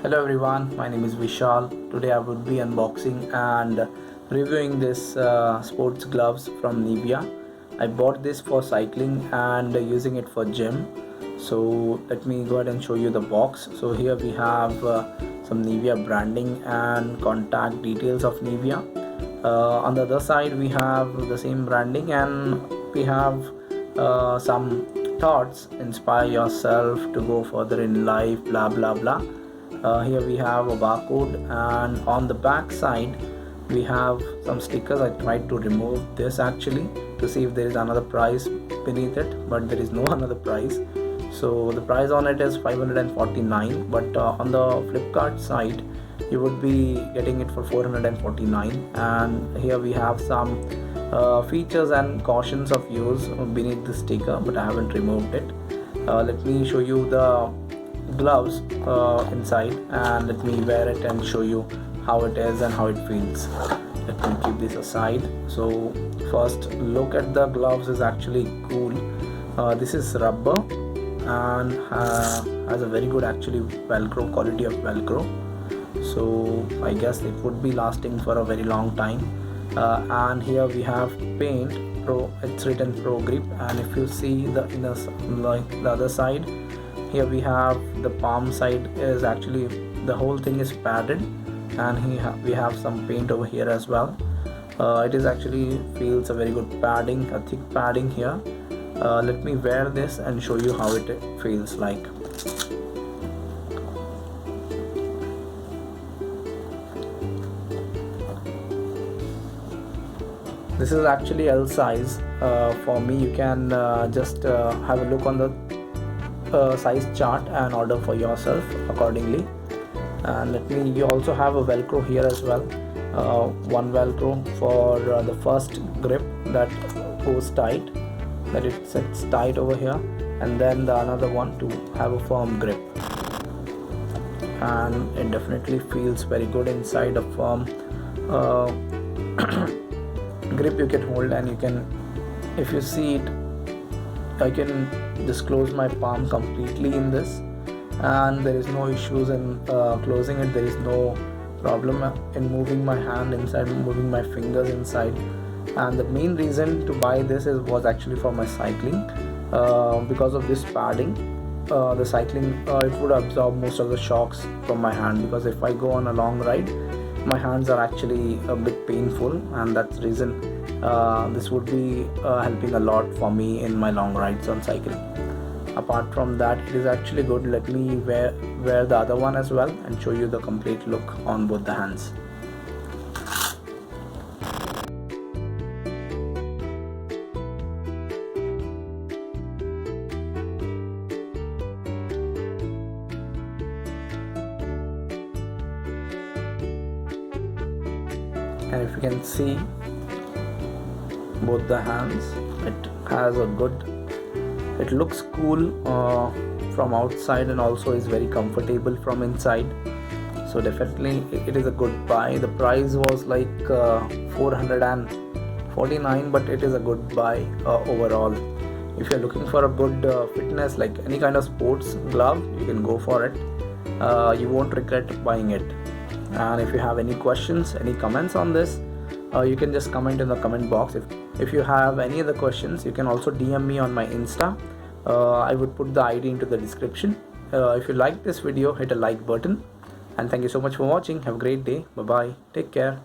Hello everyone, my name is Vishal. Today I would be unboxing and reviewing this sports gloves from Nivia. I bought this for cycling and using it for gym. So let me go ahead and show you the box. So here we have some Nivia branding and contact details of Nivia. On the other side we have the same branding and we have some thoughts: inspire yourself to go further in life, blah blah blah. Here we have a barcode, and on the back side we have some stickers. I tried to remove this actually to see if there is another price beneath it, but there is no another price. So the price on it is 549, but on the Flipkart side you would be getting it for 449. And here we have some features and cautions of use beneath the sticker, but I haven't removed it. Let me show you the gloves inside, and let me wear it and show you how it is and how it feels. Let me keep this aside. So first look at the gloves is actually cool. This is rubber and has a very good actually velcro quality of velcro, so I guess it would be lasting for a very long time. And here we have paint pro, it's written pro grip, and if you see the inner, like the other side, here we have the palm side is actually the whole thing is padded, and here we have some paint over here as well. It is actually feels a very good padding, a thick padding here. Let me wear this and show you how it feels like. This is actually L size for me. You can just have a look on the size chart and order for yourself accordingly. And let me, you also have a velcro here as well. One velcro for the first grip that goes tight, that it sits tight over here, and then the another one to have a firm grip. And it definitely feels very good inside, a firm grip you can hold. And you can, if you see it, I can just close my palm completely in this, and there is no issues in closing it. There is no problem in moving my hand inside, moving my fingers inside. And the main reason to buy this was actually for my cycling, because of this padding. The cycling, it would absorb most of the shocks from my hand, because if I go on a long ride, my hands are actually a bit painful, and that's the reason this would be helping a lot for me in my long rides on cycling. Apart from that, it is actually good. Let me wear the other one as well and show you the complete look on both the hands. And if you can see both the hands, it has a good, it looks cool from outside, and also is very comfortable from inside. So definitely it is a good buy. The price was like 449, but it is a good buy overall. If you're looking for a good fitness, like any kind of sports glove, you can go for it. You won't regret buying it. And if you have any questions, any comments on this, you can just comment in the comment box. If you have any other questions, you can also DM me on my Insta. I would put the ID into the description. If you like this video, hit a like button, and thank you so much for watching. Have a great day. Bye bye. Take care.